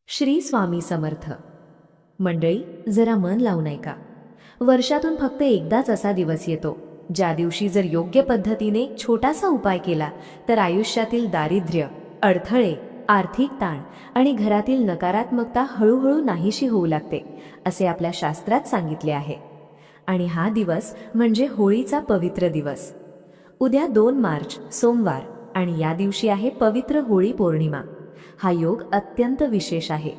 श्री स्वामी समर्थ. मंडळी, जरा मन लावून ऐका. वर्षातून फक्त एकदाच असा दिवस येतो ज्या दिवशी जर योग्य पद्धतीने छोटासा उपाय केला तर आयुष्यातील दारिद्र्य, अडथळे, आर्थिक ताण आणि घरातील नकारात्मकता हळूहळू नाहीशी होऊ लागते, असे आपल्या शास्त्रात सांगितले आहे. आणि हा दिवस म्हणजे होळीचा पवित्र दिवस. उद्या 2 मार्च सोमवार आणि या दिवशी आहे पवित्र होळी पौर्णिमा. हा योग अत्यंत विशेष आहे.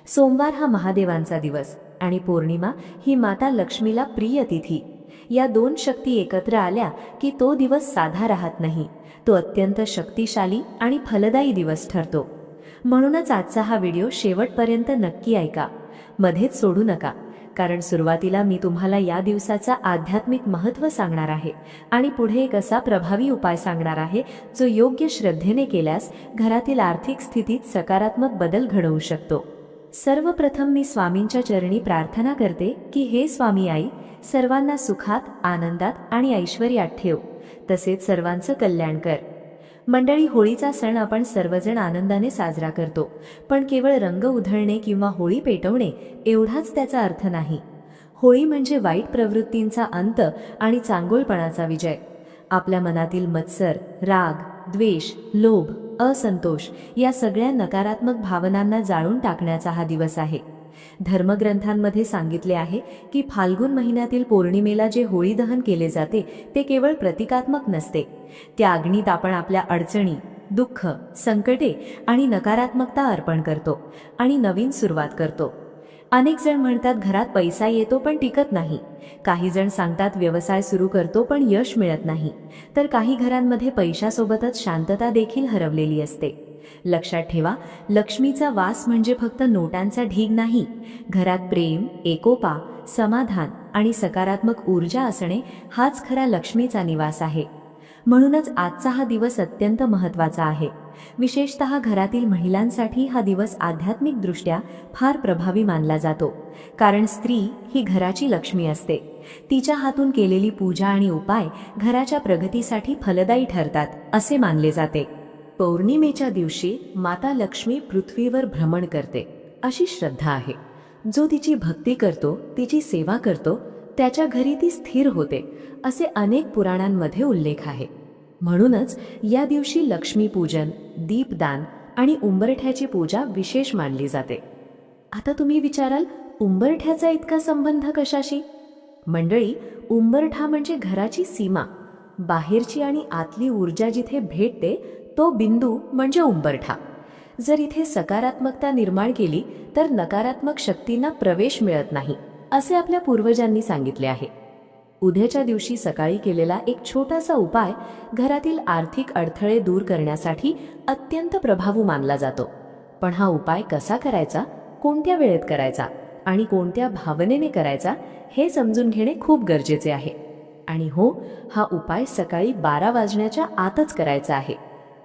सोमवार हा महादेवांचा दिवस आणि पौर्णिमा ही माता लक्ष्मीला प्रिय तिथी. या 2 शक्ती एकत्र आल्या की तो दिवस साधा राहत नाही, तो अत्यंत शक्तिशाली आणि फलदायी दिवस ठरतो. म्हणूनच आजचा हा व्हिडिओ शेवटपर्यंत नक्की ऐका, मध्येच सोडू नका. कारण सुरुवातीला मी तुम्हाला या दिवसाचा आध्यात्मिक महत्त्व सांगणार आहे आणि पुढे एक असा प्रभावी उपाय सांगणार आहे जो योग्य श्रद्धेने केल्यास घरातील आर्थिक स्थितीत सकारात्मक बदल घडवू शकतो. सर्वप्रथम मी स्वामींच्या चरणी प्रार्थना करते की हे स्वामी आई, सर्वांना सुखात, आनंदात आणि ऐश्वर्यात ठेव, तसेच सर्वांचं कल्याण कर. मंडळी, होळीचा सण आपण सर्वजण आनंदाने साजरा करतो, पण केवळ रंग उधळणे किंवा होळी पेटवणे एवढाच त्याचा अर्थ नाही. होळी म्हणजे वाईट प्रवृत्तींचा अंत आणि चांगुलपणाचा विजय. आपल्या मनातील मत्सर, राग, द्वेष, लोभ, असंतोष या सगळ्या नकारात्मक भावनांना जाळून टाकण्याचा हा दिवस आहे. धर्मग्रंथांमध्ये सांगितले आहे की फाल्गुन महिन्यातील पौर्णिमेला जे होळी दहन केले जाते ते केवळ प्रतिकात्मक नसते. त्या अग्नीत आपण आपल्या अडचणी, दुःख, संकटे आणि नकारात्मकता अर्पण करतो आणि नवीन सुरुवात करतो. अनेक जण म्हणतात घरात पैसा येतो पण टिकत नाही. काही जण सांगतात व्यवसाय सुरू करतो पण यश मिळत नाही. तर काही घरांमध्ये पैशासोबतच शांतता देखील हरवलेली असते. लक्षात ठेवा, लक्ष्मीचा वास म्हणजे फक्त नोटांचा ढीग नाही. घरात प्रेम, एकोपा, समाधान आणि सकारात्मक ऊर्जा असणे हाच खरा लक्ष्मीचा निवास आहे. म्हणूनच आजचा हा दिवस अत्यंत महत्त्वाचा आहे. विशेषतः घरातील महिलांसाठी हा दिवस आध्यात्मिकदृष्ट्या फार प्रभावी मानला जातो. कारण स्त्री ही घराची लक्ष्मी असते. तिच्या हातून केलेली पूजा आणि उपाय घराच्या प्रगतीसाठी फलदायी ठरतात असे मानले जाते. पौर्णिमेच्या दिवशी माता लक्ष्मी पृथ्वीवर भ्रमण करते अशी श्रद्धा आहे. जो तिची भक्ती करतो, तिची सेवा करतो, त्याच्या घरी ती स्थिर होते असे अनेक पुराणांमध्ये उल्लेख आहे. म्हणूनच या दिवशी लक्ष्मीपूजन, दीपदान आणि उंबरठ्याची पूजा विशेष मानली जाते. आता तुम्ही विचाराल, उंबरठ्याचा इतका संबंध कशाशी? मंडळी, उंबरठा म्हणजे घराची सीमा. बाहेरची आणि आतली ऊर्जा जिथे भेटते तो बिंदू म्हणजे उंबरठा. जर इथे सकारात्मकता निर्माण केली तर नकारात्मक शक्तींना प्रवेश मिळत नाही असे आपल्या पूर्वजांनी सांगितले आहे. उद्याच्या दिवशी सकाळी केलेला एक छोटासा उपाय घरातील आर्थिक अडथळे दूर करण्यासाठी अत्यंत प्रभावी मानला जातो. पण हा उपाय कसा करायचा, कोणत्या वेळेत करायचा आणि कोणत्या भावनेने करायचा हे समजून घेणे खूप गरजेचे आहे. आणि हो, हा उपाय सकाळी 12 वाजण्याच्या आतच करायचा आहे.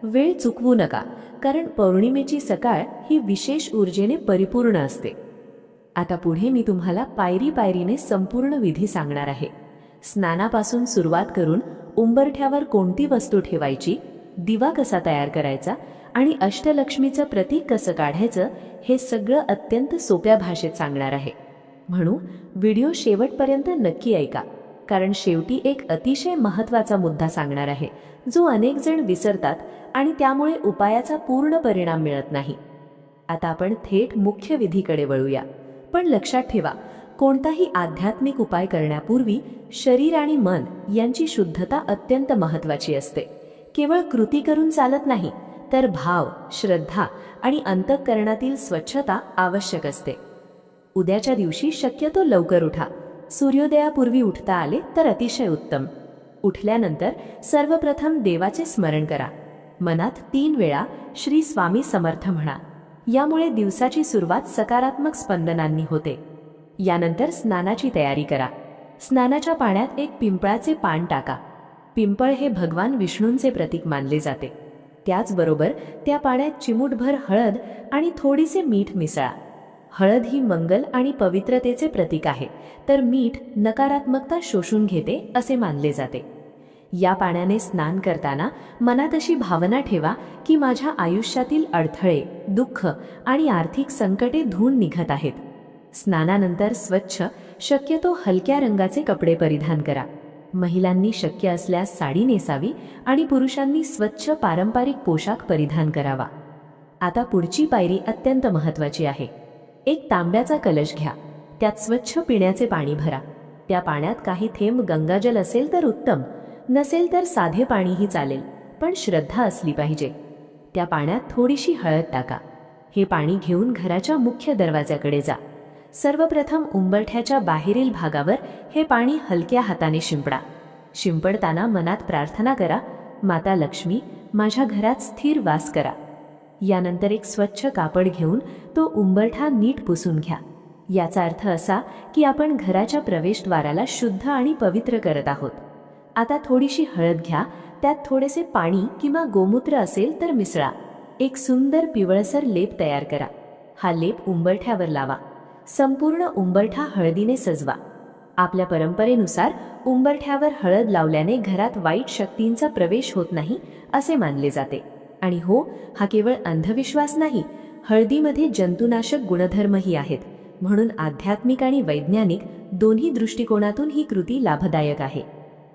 वेळ चुकवू नका, कारण पौर्णिमेची सकाळ ही विशेष ऊर्जेने परिपूर्ण असते. आता पुढे मी तुम्हाला पायरी पायरीने संपूर्ण विधी सांगणार आहे. स्नानापासून सुरुवात करून उंबरठ्यावर कोणती वस्तू ठेवायची, दिवा कसा तयार करायचा आणि अष्टलक्ष्मीचं प्रतीक कसं काढायचं हे सगळं अत्यंत सोप्या भाषेत सांगणार आहे. म्हणून व्हिडिओ शेवटपर्यंत नक्की ऐका, कारण शेवटी एक अतिशय महत्त्वाचा मुद्दा सांगणार आहे जो अनेक जण विसरतात आणि त्यामुळे उपायाचा पूर्ण परिणाम मिळत नाही. आता आपण थेट मुख्य विधीकडे वळूया. पण लक्षात ठेवा, कोणताही आध्यात्मिक उपाय करण्यापूर्वी शरीर आणि मन यांची शुद्धता अत्यंत महत्त्वाची असते. केवळ कृती करून चालत नाही, तर भाव, श्रद्धा आणि अंतःकरणातील स्वच्छता आवश्यक असते. उद्याच्या दिवशी शक्यतो लवकर उठा. सूर्योदयापूर्वी उठता आले तर अतिशय उत्तम. उठल्यानंतर सर्वप्रथम देवाचे स्मरण करा. मनात 3 वेळा श्री स्वामी समर्थ म्हणा. यामुळे दिवसाची सुरुवात सकारात्मक स्पंदनांनी होते. यानंतर स्नानाची तयारी करा. स्नानाच्या पाण्यात एक पिंपळाचे पान टाका. पिंपळ हे भगवान विष्णूंचे प्रतीक मानले जाते. त्याचबरोबर त्या पाण्यात चिमूटभर हळद आणि थोडीसे मीठ मिसळा. हळद ही मंगल आणि पवित्रतेचे प्रतीक आहे, तर मीठ नकारात्मकता शोषून घेते असे मानले जाते. या पाण्याने स्नान करताना मनात अशी भावना ठेवा की माझ्या आयुष्यातील अडथळे, दुःख आणि आर्थिक संकटे धुवून निघत आहेत. स्नानानंतर स्वच्छ, शक्यतो हलक्या रंगाचे कपडे परिधान करा. महिलांनी शक्य असल्यास साडी नेसावी आणि पुरुषांनी स्वच्छ पारंपरिक पोशाख परिधान करावा. आता पुढची पायरी अत्यंत महत्त्वाची आहे. एक तांब्याचा कलश घ्या. त्यात स्वच्छ पिण्याचे पाणी भरा. त्या पाण्यात काही थेंब गंगाजल असेल तर उत्तम, नसेल तर साधे पाणीही चालेल, पण श्रद्धा असली पाहिजे. त्या पाण्यात थोडीशी हळद टाका. हे पाणी घेऊन घराच्या मुख्य दरवाजाकडे जा. सर्वप्रथम उंबरठ्याच्या बाहेरील भागावर हे पाणी हलक्या हाताने शिंपडा. शिंपडताना मनात प्रार्थना करा, माता लक्ष्मी माझ्या घरात स्थिर वास करा. यानंतर एक स्वच्छ कापड घेऊन तो उंबरठा नीट पुसून घ्या. याचा अर्थ असा की आपण घराच्या प्रवेशद्वाराला शुद्ध आणि पवित्र करत आहोत. आता थोडीशी हळद घ्या. त्यात थोडेसे पाणी किंवा गोमूत्र असेल तर मिसळा. एक सुंदर पिवळसर लेप तयार करा. हा लेप उंबरठ्यावर लावा. संपूर्ण उंबरठा हळदीने सजवा. आपल्या परंपरेनुसार उंबरठ्यावर हळद लावल्याने घरात वाईट शक्तींचा प्रवेश होत नाही असे मानले जाते. आणि हो, हा केवळ अंधविश्वास नाही, हळदीमध्ये जंतुनाशक गुणधर्मही आहेत. म्हणून आध्यात्मिक आणि वैज्ञानिक दोन्ही दृष्टिकोनातून ही कृती लाभदायक आहे.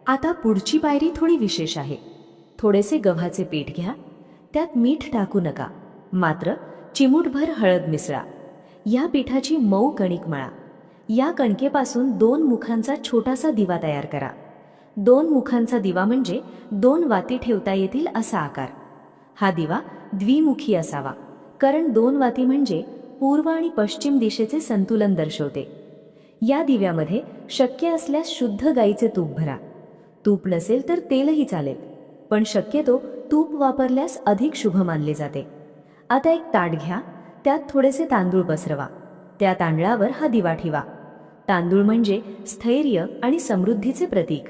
आता पुढची पायरी थोडी विशेष आहे. थोडेसे गव्हाचे पीठ घ्या. त्यात मीठ टाकू नका, मात्र चिमूटभर हळद मिसळा. या पिठाची मऊ कणिक मळा. या कणकेपासून 2 मुखांचा छोटासा दिवा तयार करा. 2 मुखांचा दिवा म्हणजे 2 वाती ठेवता येतील असा आकार. हा दिवा द्विमुखी असावा, कारण 2 वाती म्हणजे पूर्व आणि पश्चिम दिशेचे संतुलन दर्शवते. या दिव्यामध्ये शक्य असल्यास शुद्ध गाईचे तूप भरा. तूप नसेल तर तेलही चालेल, पण शक्यतो तूप वापरल्यास अधिक शुभ मानले जाते. आता एक ताट घ्या. त्यात थोडेसे तांदूळ पसरवा. त्या तांदळावर हा दिवा ठेवा. तांदूळ म्हणजे स्थैर्य आणि समृद्धीचे प्रतीक.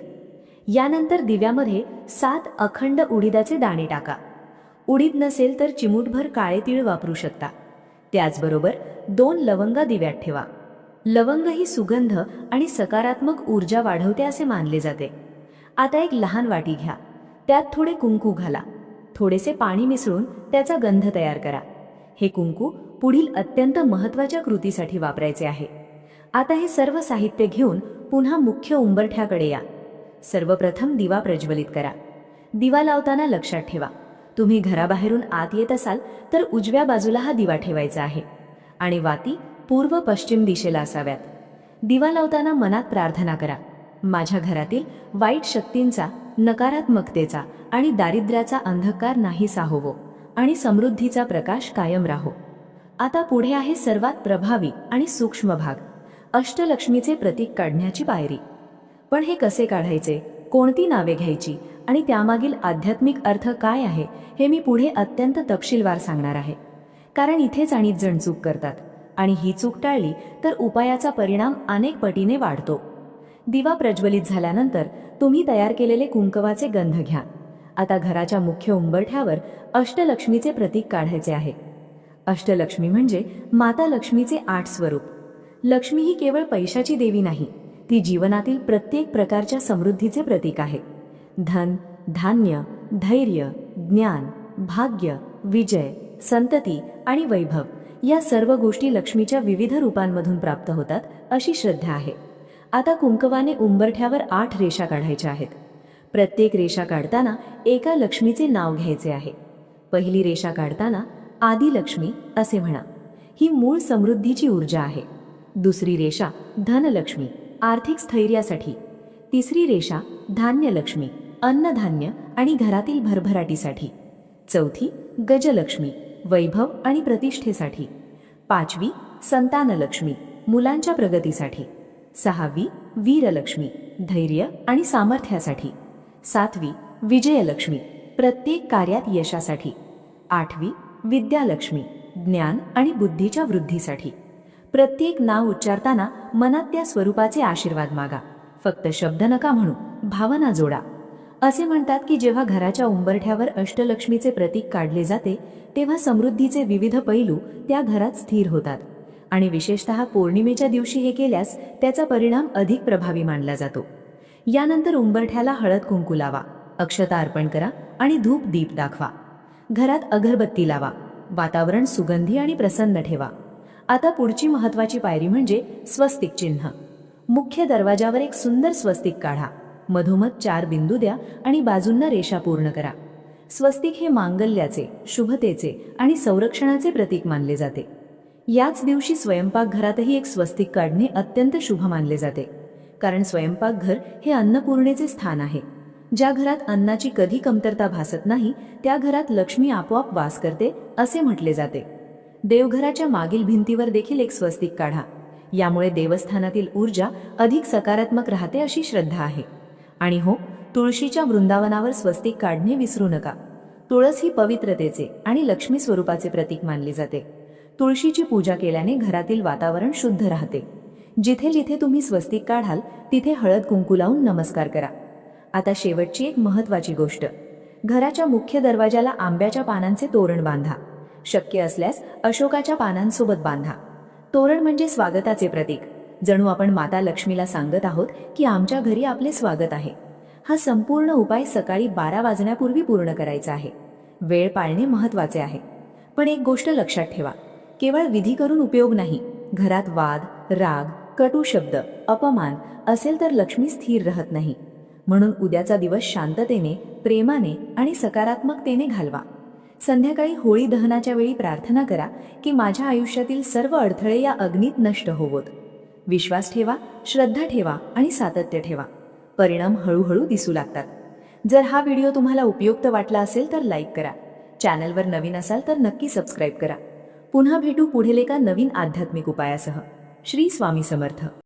यानंतर दिव्यामध्ये 7 अखंड उडीदाचे दाणे टाका. उडीद नसेल तर चिमूटभर काळे तीळ वापरू शकता. त्याचबरोबर 2 लवंगा दिव्यात ठेवा. लवंग ही सुगंध आणि सकारात्मक ऊर्जा वाढवते असे मानले जाते. आता एक लहान वाटी घ्या. त्यात थोडे कुंकू घाला. थोडेसे पाणी मिसळून त्याचा गंध तयार करा. हे कुंकू पुढील अत्यंत महत्त्वाच्या कृतीसाठी वापरायचे आहे. आता हे सर्व साहित्य घेऊन पुन्हा मुख्य उंबरठ्याकडे या. सर्वप्रथम दिवा प्रज्वलित करा. दिवा लावताना लक्षात ठेवा, तुम्ही घराबाहेरून आत येत असाल तर उजव्या बाजूला हा दिवा ठेवायचा आहे आणि वाती पूर्व पश्चिम दिशेला असाव्यात. दिवा लावताना मनात प्रार्थना करा, माझ्या घरातील वाईट शक्तींचा, नकारात्मकतेचा आणि दारिद्र्याचा अंधकार नाहीसा होवो आणि समृद्धीचा प्रकाश कायम राहो. आता पुढे आहे सर्वात प्रभावी आणि सूक्ष्म भाग, अष्टलक्ष्मीचे प्रतीक काढण्याची पायरी. पण हे कसे काढायचे, कोणती नावे घ्यायची आणि त्यामागील आध्यात्मिक अर्थ काय आहे हे मी पुढे अत्यंत तपशीलवार सांगणार आहे. कारण इथेच अनेक जण चूक करतात आणि ही चूक टाळली तर उपायाचा परिणाम अनेक पटीने वाढतो. दिवा प्रज्वलित झाल्यानंतर तुम्ही तयार केलेले कुंकवाचे गंध घ्या. आता घराच्या मुख्य उंबरठ्यावर अष्टलक्ष्मीचे प्रतीक काढायचे आहे. अष्टलक्ष्मी म्हणजे माता लक्ष्मीचे 8 स्वरूप. लक्ष्मी ही केवळ पैशाची देवी नाही, ती जीवनातील प्रत्येक प्रकारच्या समृद्धीचे प्रतीक आहे. धन, धान्य, धैर्य, ज्ञान, भाग्य, विजय, संतती आणि वैभव या सर्व गोष्टी लक्ष्मीच्या विविध रूपांमधून प्राप्त होतात अशी श्रद्धा आहे. आता कुंकवाने उंबरठ्यावर 8 रेषा काढायच्या आहेत. प्रत्येक रेषा काढताना एका लक्ष्मीचे नाव घ्यायचे आहे. पहिली रेषा काढताना आदिलक्ष्मी असे म्हणा, ही मूळ समृद्धीची ऊर्जा आहे. दुसरी रेषा धनलक्ष्मी, आर्थिक स्थैर्यासाठी. तिसरी रेषा धान्यलक्ष्मी, अन्नधान्य आणि घरातील भरभराटीसाठी. चौथी गजलक्ष्मी, वैभव आणि प्रतिष्ठेसाठी. 5वी संतानलक्ष्मी, मुलांच्या प्रगतीसाठी. 6वी वीरलक्ष्मी, धैर्य आणि सामर्थ्यासाठी. 7वी विजयलक्ष्मी, प्रत्येक कार्यात यशासाठी. 8वी विद्यालक्ष्मी, ज्ञान आणि बुद्धीच्या वृद्धीसाठी. प्रत्येक नाव उच्चारताना मनात त्या स्वरूपाचे आशीर्वाद मागा. फक्त शब्द नका म्हणू, भावना जोडा. असे म्हणतात की जेव्हा घराच्या उंबरठ्यावर अष्टलक्ष्मीचे प्रतीक काढले जाते तेव्हा समृद्धीचे विविध पैलू त्या घरात स्थिर होतात आणि विशेषतः पौर्णिमेच्या दिवशी हे केल्यास त्याचा परिणाम अधिक प्रभावी मानला जातो. यानंतर उंबरठ्याला हळद कुंकू लावा. अक्षता अर्पण करा आणि धूप दीप दाखवा. घरात अगरबत्ती लावा. वातावरण सुगंधी आणि प्रसन्न ठेवा. आता पुढची महत्त्वाची पायरी म्हणजे स्वस्तिक चिन्ह. मुख्य दरवाजावर एक सुंदर स्वस्तिक काढा. मधोमध 4 बिंदू द्या आणि बाजूंना रेषा पूर्ण करा. स्वस्तिक हे मांगल्याचे, शुभतेचे आणि संरक्षणाचे प्रतीक मानले जाते. याच दिवशी स्वयंपाकघरातही एक स्वस्तिक काढणे अत्यंत शुभ मानले जाते, कारण स्वयंपाकघर हे अन्नपूर्णेचे स्थान आहे. ज्या घरात अन्नाची कधी कमतरता भासत नाही त्या घरात लक्ष्मी आपोआप वास करते असे म्हटले जाते. देवघराच्या मागील भिंतीवर देखील एक स्वस्तिक काढा. यामुळे देवस्थानातील ऊर्जा अधिक सकारात्मक राहते अशी श्रद्धा आहे. आणि हो, तुळशीच्या वृंदावनावर स्वस्तिक काढणे विसरू नका. तुळस ही पवित्रतेचे आणि लक्ष्मी स्वरूपाचे प्रतीक मानले जाते. तुळशीची पूजा केल्याने घरातील वातावरण शुद्ध राहते. जिथे जिथे तुम्ही स्वस्तिक काढाल तिथे हळद कुंकू लावून नमस्कार करा. आता शेवटची एक महत्त्वाची गोष्ट. घराच्या मुख्य दरवाजाला आंब्याच्या पानांचे तोरण बांधा. शक्य असल्यास अशोकाच्या पानांसोबत बांधा. तोरण म्हणजे स्वागताचे प्रतीक. जणू आपण माता लक्ष्मीला सांगत आहोत की आमच्या घरी आपले स्वागत आहे. हा संपूर्ण उपाय सकाळी 12 वाजण्यापूर्वी पूर्ण करायचा आहे. वेळ पाळणे महत्त्वाचे आहे. पण एक गोष्ट लक्षात ठेवा, केवळ विधी करून उपयोग नाही. घरात वाद, राग, कटू शब्द, अपमान असेल तर लक्ष्मी स्थिर राहत नाही. म्हणून उद्याचा दिवस शांततेने, प्रेमाने आणि सकारात्मकतेने घालवा. संध्याकाळी होळी दहनाच्या वेळी प्रार्थना करा की माझ्या आयुष्यातील सर्व अडथळे या अग्नीत नष्ट होवोत. विश्वास ठेवा, श्रद्धा ठेवा आणि सातत्य ठेवा. परिणाम हळूहळू दिसू लागतात. जर हा व्हिडिओ तुम्हाला उपयुक्त वाटला असेल तर लाईक करा. चॅनलवर नवीन असाल तर नक्की सबस्क्राईब करा. पुन्हा भेटू पुढील एका नवीन आध्यात्मिक उपायासह. श्री स्वामी समर्थ.